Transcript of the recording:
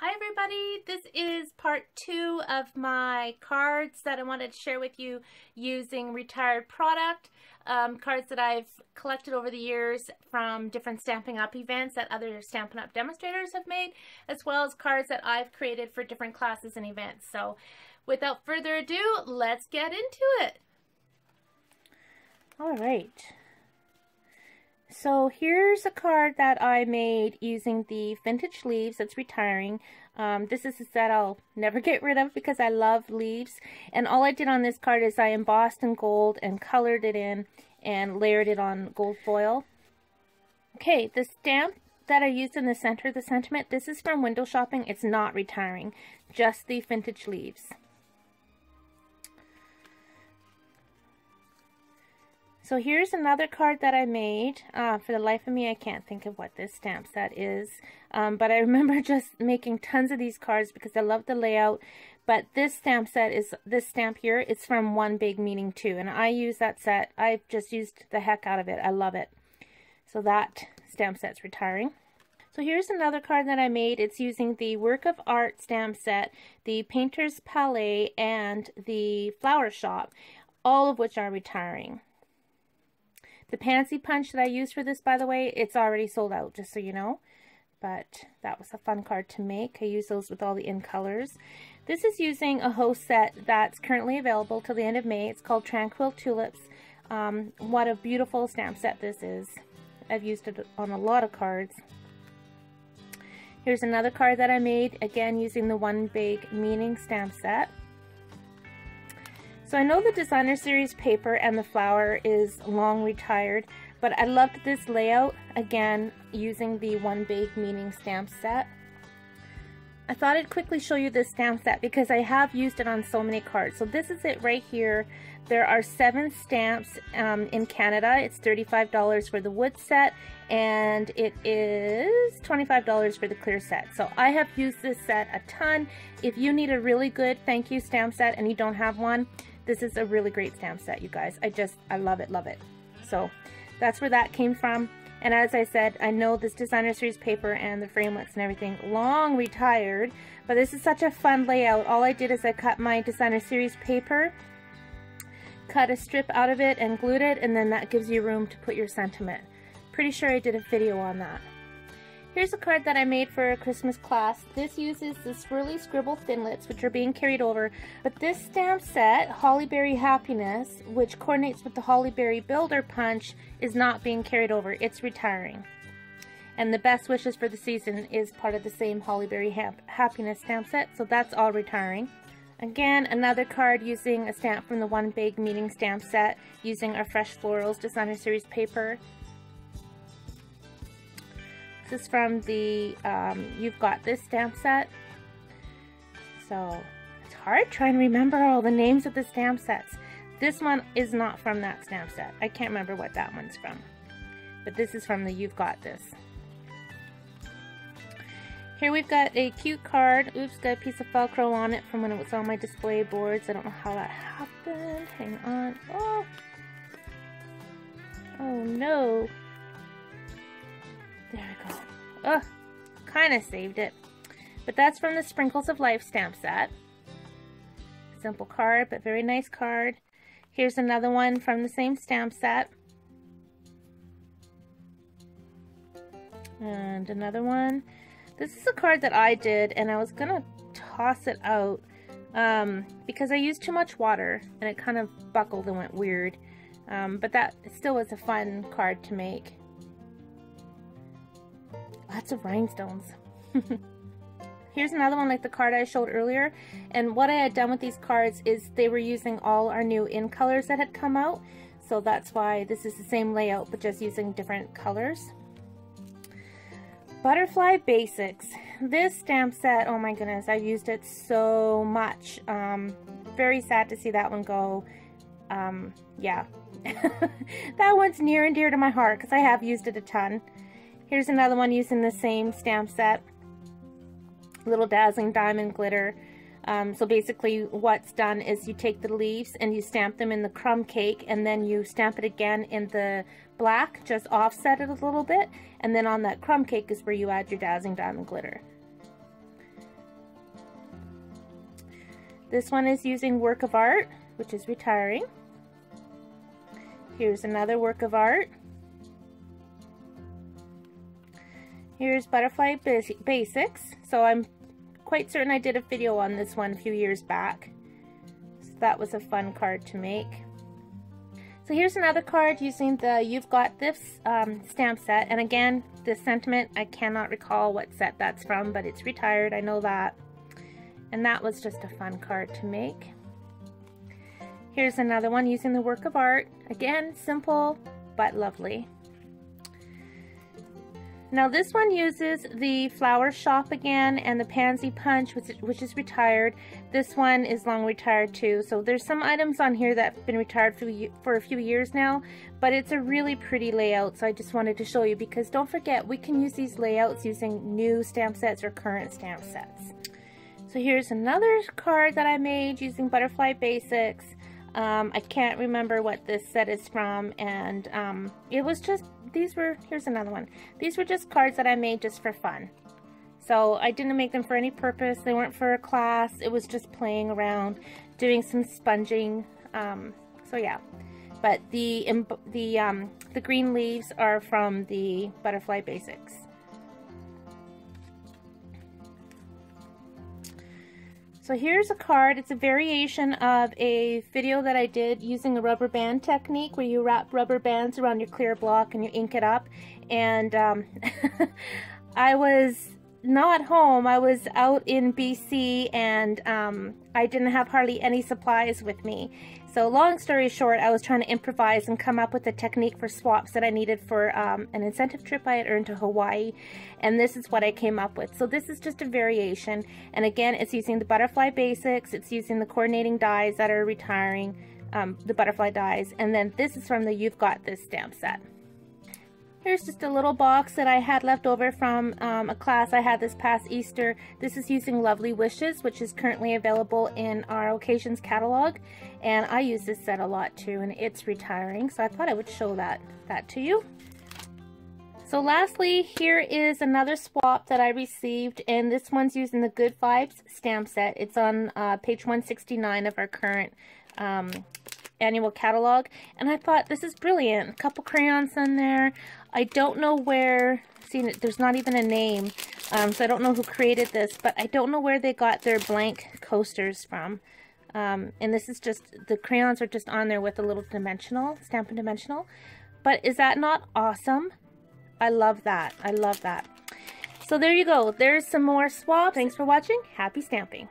Hi everybody, this is part 2 of my cards that I wanted to share with you using retired product. Cards that I've collected over the years from different Stampin' Up events that other Stampin' Up demonstrators have made, as well as cards that I've created for different classes and events. So without further ado, let's get into it. Alright. So here's a card that I made using the vintage leaves that's retiring. This is a set I'll never get rid of because I love leaves. And all I did on this card is I embossed in gold and colored it in and layered it on gold foil. Okay, the stamp that I used in the center of the sentiment, this is from window shopping. It's not retiring, just the vintage leaves. So here's another card that I made. For the life of me, I can't think of what this stamp set is. But I remember just making tons of these cards because I love the layout. But this stamp set is, this stamp here, it's from One Big Meaning 2. And I use that set. I've just used the heck out of it. I love it. So that stamp set's retiring. So here's another card that I made. It's using the Work of Art stamp set, the Painter's Palette, and the Flower Shop, all of which are retiring. The Pansy Punch that I used for this, by the way, it's already sold out, just so you know. But that was a fun card to make. I use those with all the in colors. This is using a host set that's currently available till the end of May. It's called Tranquil Tulips. What a beautiful stamp set this is. I've used it on a lot of cards. Here's another card that I made, again using the One Big Meaning stamp set. So I know the designer series paper and the flower is long retired, but I loved this layout, again, using the One Big Meaning stamp set. I thought I'd quickly show you this stamp set because I have used it on so many cards. So this is it right here. There are 7 stamps in Canada. It's $35 for the wood set, and it is $25 for the clear set. So I have used this set a ton. If you need a really good thank you stamp set and you don't have one, this is a really great stamp set, you guys. I love it, love it. So that's where that came from. And as I said, I know this designer series paper and the framelits and everything long retired, but this is such a fun layout. All I did is I cut my designer series paper, cut a strip out of it and glued it, and then that gives you room to put your sentiment. Pretty sure I did a video on that. Here's a card that I made for a Christmas class. This uses the Swirly Scribble Thinlits, which are being carried over. But this stamp set, Hollyberry Happiness, which coordinates with the Hollyberry Builder Punch, is not being carried over. It's retiring. And the Best Wishes for the Season is part of the same Hollyberry Happiness stamp set, so that's all retiring. Again, another card using a stamp from the One Big Meaning stamp set, using our Fresh Florals designer series paper. This is from the You've Got This stamp set. So it's hard trying to remember all the names of the stamp sets. This one is not from that stamp set. I can't remember what that one's from. But this is from the You've Got This. Here we've got a cute card. Oops, got a piece of Velcro on it from when it was on my display boards. I don't know how that happened. Hang on. Oh! Oh no! There we go. Ugh, kind of saved it. But that's from the Sprinkles of Life stamp set. Simple card, but very nice card. Here's another one from the same stamp set. And another one. This is a card that I did, and I was going to toss it out because I used too much water, and it kind of buckled and went weird. But that still was a fun card to make. Lots of rhinestones. Here's another one like the card I showed earlier, and what I had done with these cards is they were using all our new in colors that had come out, so that's why this is the same layout but just using different colors. Butterfly Basics. This stamp set, oh my goodness, I've used it so much. Very sad to see that one go. Yeah. That one's near and dear to my heart because I have used it a ton. Here's another one using the same stamp set. Little Dazzling Diamond Glitter. So basically what's done is you take the leaves and you stamp them in the crumb cake, and then you stamp it again in the black, just offset it a little bit, and then on that crumb cake is where you add your Dazzling Diamond Glitter. This one is using Work of Art, which is retiring. Here's another Work of Art. Here's Butterfly Basics. So I'm quite certain I did a video on this one a few years back. So that was a fun card to make. So here's another card using the You've Got This stamp set. And again, the sentiment, I cannot recall what set that's from, but it's retired, I know that. And that was just a fun card to make. Here's another one using the Work of Art. Again, simple but lovely. Now this one uses the Flower Shop again and the Pansy Punch, which is retired. This one is long retired too. So there's some items on here that have been retired for a few years now, but it's a really pretty layout. So I just wanted to show you, because don't forget, we can use these layouts using new stamp sets or current stamp sets. So here's another card that I made using Butterfly Basics. I can't remember what this set is from, and it was just, here's another one. These were just cards that I made just for fun. So I didn't make them for any purpose. They weren't for a class. It was just playing around, doing some sponging. So yeah, but the green leaves are from the Butterfly Basics. So here's a card. It's a variation of a video that I did using a rubber band technique, where you wrap rubber bands around your clear block and you ink it up. And I was not home. I was out in BC, and I didn't have hardly any supplies with me. So long story short, I was trying to improvise and come up with a technique for swaps that I needed for an incentive trip I had earned to Hawaii. And this is what I came up with. So this is just a variation. And again, it's using the Butterfly Basics. It's using the coordinating dies that are retiring, the butterfly dies. And then this is from the You've Got This stamp set. Here's just a little box that I had left over from a class I had this past Easter. This is using Lovely Wishes, which is currently available in our Occasions catalog. And I use this set a lot too, and it's retiring, so I thought I would show that to you. So lastly, here is another swap that I received, and this one's using the Good Vibes stamp set. It's on page 169 of our current annual catalog, and I thought this is brilliant. A couple crayons in there. I don't know where, see, there's not even a name, so I don't know who created this, but I don't know where they got their blank coasters from. And this is just, the crayons are just on there with a little dimensional, Stampin' Dimensional. But is that not awesome? I love that. I love that. So there you go. There's some more swaps. Thanks for watching. Happy stamping.